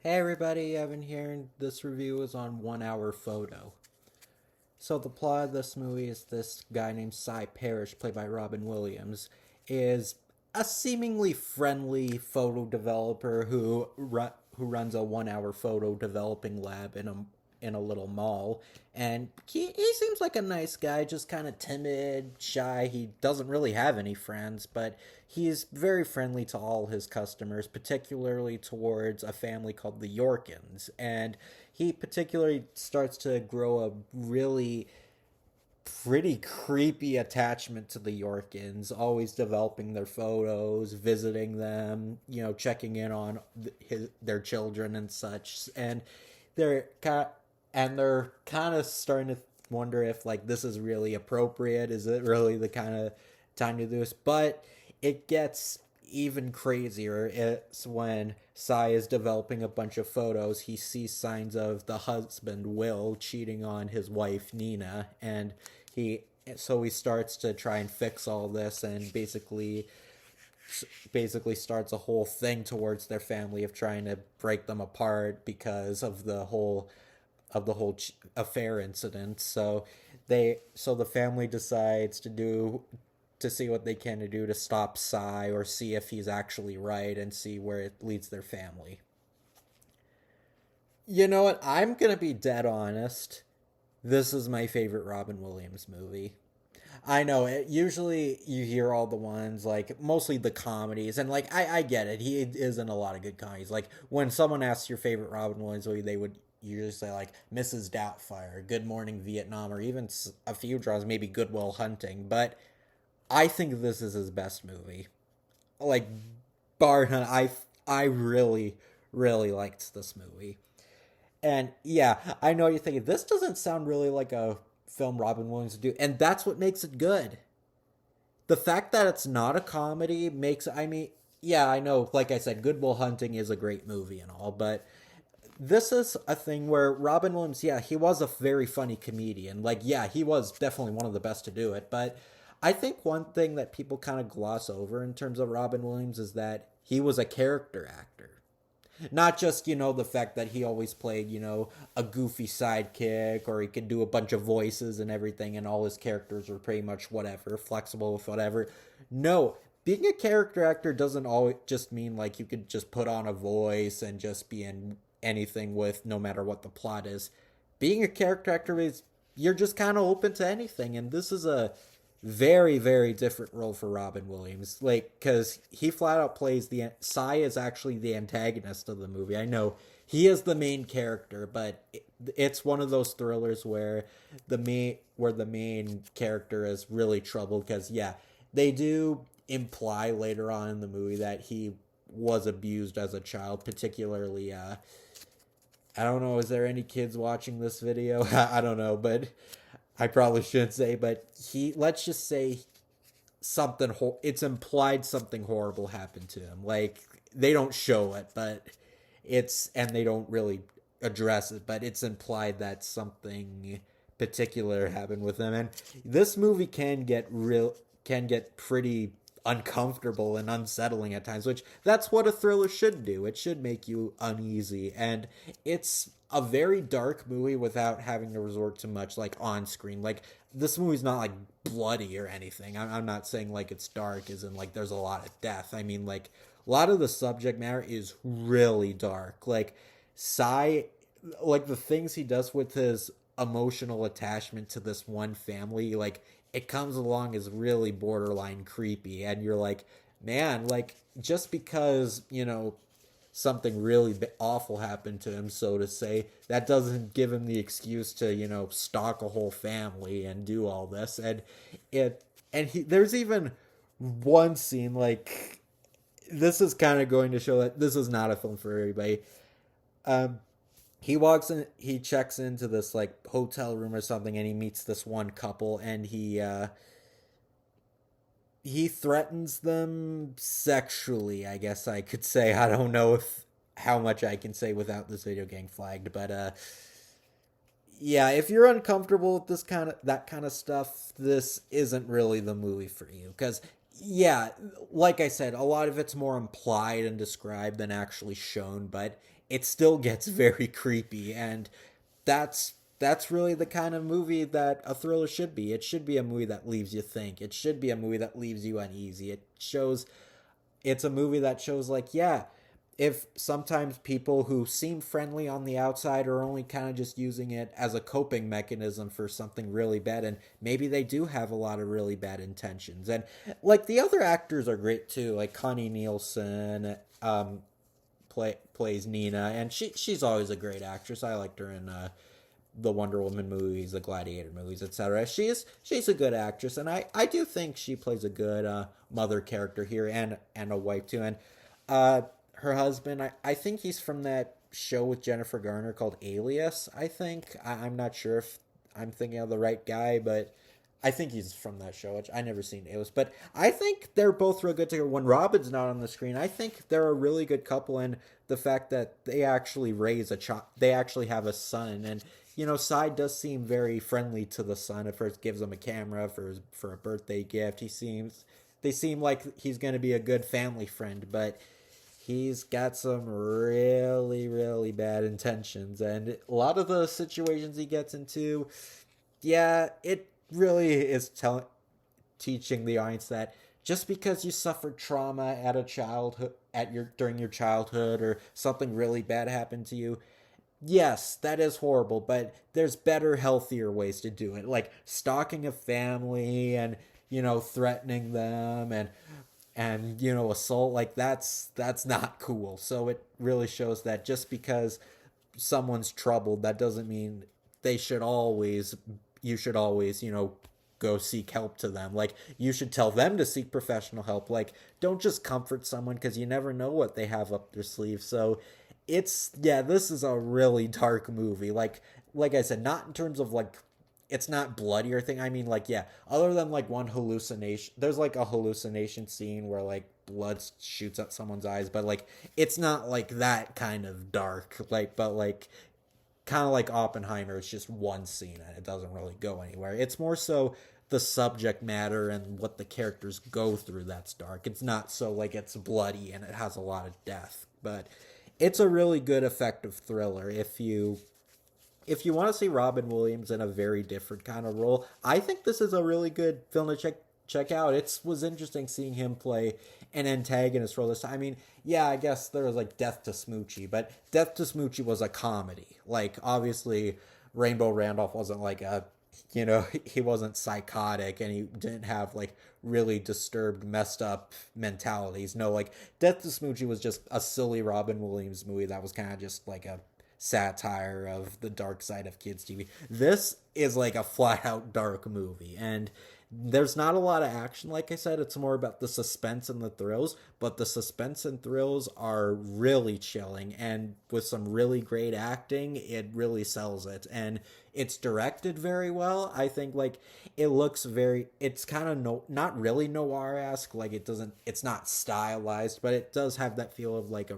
Hey everybody, Evan here, and this review is on 1 Hour Photo. So the plot of this movie is this guy named Cy Parrish, played by Robin Williams, is a seemingly friendly photo developer who runs a 1 hour photo developing lab in a little mall, and he seems like a nice guy, just kind of timid, shy. He doesn't really have any friends, but he's very friendly to all his customers, particularly towards a family called the Yorkins. And he particularly starts to grow a really pretty creepy attachment to the Yorkins, always developing their photos, visiting them, checking in on their children and such. And they're kind they're kind of starting to wonder if like this is really appropriate. Is it really the kind of time to do this? But it gets even crazier. It's when Sai is developing a bunch of photos. He sees signs of the husband Will cheating on his wife Nina, and he he starts to try and fix all this, and basically starts a whole thing towards their family of trying to break them apart because of the whole affair incident. So the family decides to see what they can to do to stop Psy, or see if he's actually right, and see where it leads their family. You know what? I'm gonna be dead honest. This is my favorite Robin Williams movie. I know it. Usually, you hear all the ones like mostly the comedies, and like I get it. He is in a lot of good comedies. Like when someone asks your favorite Robin Williams movie, they would usually say like Mrs. Doubtfire, Good Morning Vietnam, or even a few draws, maybe Good Will Hunting. But I think this is his best movie. Like bar none, I really liked this movie. And yeah, I know you're thinking this doesn't sound really like a film Robin Williams would do, and that's what makes it good. The fact that it's not a comedy makes, I mean, yeah, I know, like I said, Good Will Hunting is a great movie and all, but this is a thing where Robin Williams, yeah, he was a very funny comedian. Like, yeah, he was definitely one of the best to do it, but I think one thing that people kind of gloss over in terms of Robin Williams is that he was a character actor. Not just, the fact that he always played, a goofy sidekick, or he could do a bunch of voices and everything, and all his characters were pretty much whatever, flexible with whatever. No, being a character actor doesn't always just mean like you could just put on a voice and just be in anything with no matter what the plot is. Being a character actor is you're just kind of open to anything, and this is a very different role for Robin Williams. Like, because he flat out plays the Sai is actually the antagonist of the movie. I know he is the main character, but it's one of those thrillers where the main character is really troubled, because yeah, they do imply later on in the movie that he was abused as a child, particularly I don't know, is there any kids watching this video? I don't know, but I probably shouldn't say, but let's just say it's implied something horrible happened to him. Like, they don't show it, but and they don't really address it, but it's implied that something particular happened with him. And this movie can get pretty uncomfortable and unsettling at times, which that's what a thriller should do. It should make you uneasy, and it's a very dark movie without having to resort to much like on screen. Like, this movie's not like bloody or anything. I'm not saying like it's dark as in like there's a lot of death. I mean, like, a lot of the subject matter is really dark. Like, Psy, like the things he does with his emotional attachment to this one family, like, it comes along as really borderline creepy, and you're like, man, like, just because something really awful happened to him, so to say, that doesn't give him the excuse to stalk a whole family and do all this. And it and he there's even one scene, like, this is kind of going to show that this is not a film for everybody. um he walks in, he checks into this like hotel room or something, and he meets this one couple, and he threatens them sexually, I guess I could say. I don't know if how much I can say without this video getting flagged, but yeah, if you're uncomfortable with that kind of stuff, this isn't really the movie for you. Because yeah, like I said, a lot of it's more implied and described than actually shown, but it still gets very creepy, and that's really the kind of movie that a thriller should be. It should be a movie that leaves you think. It should be a movie that leaves you uneasy. It's a movie that shows like, yeah, if sometimes people who seem friendly on the outside are only kind of just using it as a coping mechanism for something really bad, and maybe they do have a lot of really bad intentions. And like the other actors are great too, like Connie Nielsen plays Nina, and she's always a great actress. I liked her in the Wonder Woman movies, the Gladiator movies, etc. She's a good actress, and I do think she plays a good mother character here, and a wife too. And her husband, I think he's from that show with Jennifer Garner called Alias. I'm not sure if I'm thinking of the right guy, but I think he's from that show, which I never seen Alias. But I think they're both real good together. When Robin's not on the screen, I think they're a really good couple, and the fact that they actually raise a child, they actually have a son, and Side does seem very friendly to the son. At first, gives him a camera for a birthday gift. They seem like he's going to be a good family friend, but he's got some really, really bad intentions, and a lot of the situations he gets into, yeah, it really is teaching the audience that just because you suffered trauma at a childhood at your during your childhood, or something really bad happened to you, yes, that is horrible, but there's better, healthier ways to do it, like stalking a family and threatening them, and assault. Like that's not cool. So it really shows that just because someone's troubled, that doesn't mean they should always you should always go seek help to them. Like, you should tell them to seek professional help. Like, don't just comfort someone, because you never know what they have up their sleeve. So this is a really dark movie. Like I said, not in terms of like, it's not bloody or thing. I mean, like, yeah, other than like one hallucination, there's like a hallucination scene where like blood shoots at someone's eyes, but like it's not like that kind of dark. Like, but like kind of like Oppenheimer, it's just one scene and it doesn't really go anywhere. It's more so the subject matter and what the characters go through that's dark. It's not so like it's bloody and it has a lot of death, but it's a really good, effective thriller. If you want to see Robin Williams in a very different kind of role, I think this is a really good film to check out. It was interesting seeing him play an antagonist role this time. I mean, yeah, I guess there was like Death to Smoochie, but Death to Smoochie was a comedy. Like, obviously, Rainbow Randolph wasn't like he wasn't psychotic, and he didn't have like really disturbed, messed up mentalities. No, like Death to Smoochie was just a silly Robin Williams movie that was kind of just like a satire of the dark side of kids TV. This is like a flat out dark movie, and there's not a lot of action. Like I said, it's more about the suspense and the thrills, but the suspense and thrills are really chilling, and with some really great acting, it really sells it. And it's directed very well. I think like it's kind of not really noir-esque. Like, it's not stylized, but it does have that feel of like a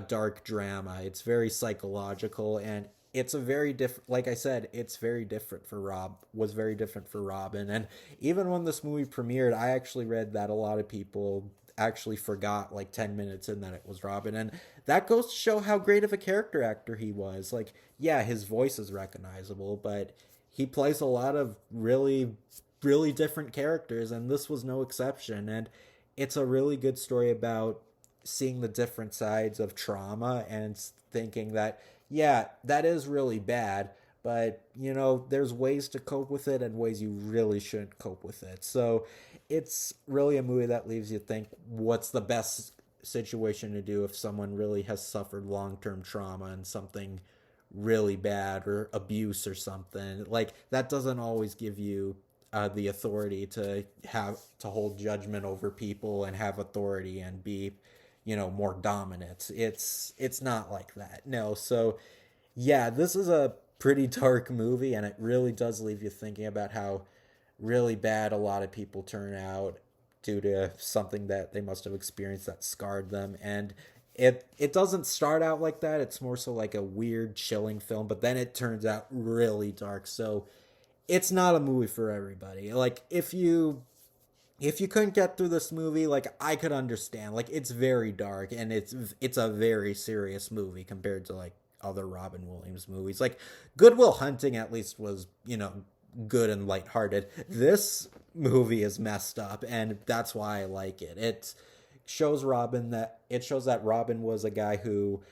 dark drama. It's very psychological, and it's a very different, like I said, it's very different for was very different for Robin. And even when this movie premiered, I actually read that a lot of people actually forgot like 10 minutes in that it was Robin. And that goes to show how great of a character actor he was. Like, yeah, his voice is recognizable, but he plays a lot of really, really different characters, and this was no exception. And it's a really good story about seeing the different sides of trauma and thinking that, yeah, that is really bad, but there's ways to cope with it and ways you really shouldn't cope with it. So it's really a movie that leaves you think, what's the best situation to do if someone really has suffered long-term trauma and something really bad, or abuse or something. Like, that doesn't always give you the authority to hold judgment over people and have authority and be more dominant. It's not like that. No. So yeah, this is a pretty dark movie, and it really does leave you thinking about how really bad a lot of people turn out due to something that they must have experienced that scarred them. And it doesn't start out like that. It's more so like a weird, chilling film, but then it turns out really dark. So it's not a movie for everybody. Like, if you couldn't get through this movie, like I could understand. Like it's very dark and it's a very serious movie compared to like other Robin Williams movies. Like Good Will Hunting at least was, good and lighthearted. This movie is messed up and that's why I like it. It shows that Robin was a guy who,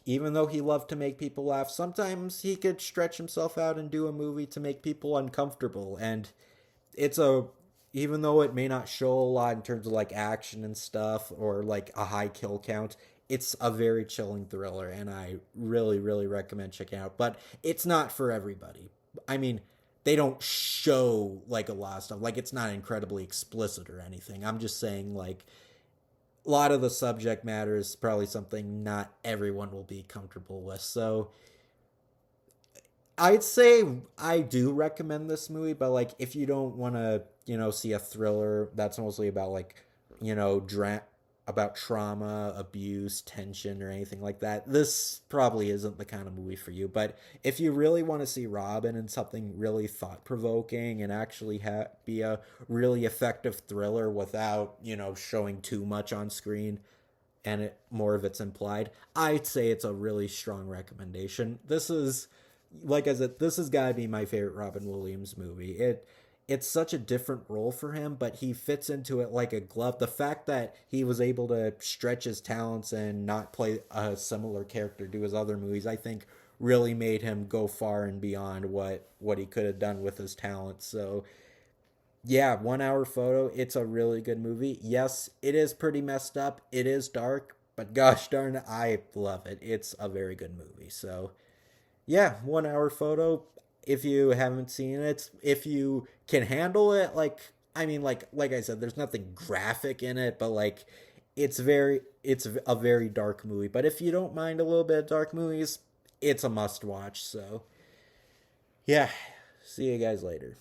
even though he loved to make people laugh, sometimes he could stretch himself out and do a movie to make people uncomfortable. And it's a even though it may not show a lot in terms of like action and stuff or like a high kill count, it's a very chilling thriller and I really really recommend checking out. But it's not for everybody. I mean, they don't show like a lot of stuff. Like it's not incredibly explicit or anything. I'm just saying like a lot of the subject matter is probably something not everyone will be comfortable with. So I'd say I do recommend this movie, but like if you don't want to, see a thriller that's mostly about like, about trauma, abuse, tension, or anything like that, this probably isn't the kind of movie for you. But if you really want to see Robin and something really thought provoking and actually be a really effective thriller without, showing too much on screen and more of it's implied, I'd say it's a really strong recommendation. This is, like I said, this has got to be my favorite Robin Williams movie. It's such a different role for him, but he fits into it like a glove. The fact that he was able to stretch his talents and not play a similar character to his other movies, I think really made him go far and beyond what he could have done with his talents. So yeah, 1 hour photo. It's a really good movie. Yes, it is pretty messed up. It is dark, but gosh darn it, I love it. It's a very good movie. So yeah, 1 hour photo. If you haven't seen it, if you can handle it, I mean, like I said, there's nothing graphic in it, but like it's a very dark movie. But if you don't mind a little bit of dark movies, it's a must watch. So yeah, see you guys later.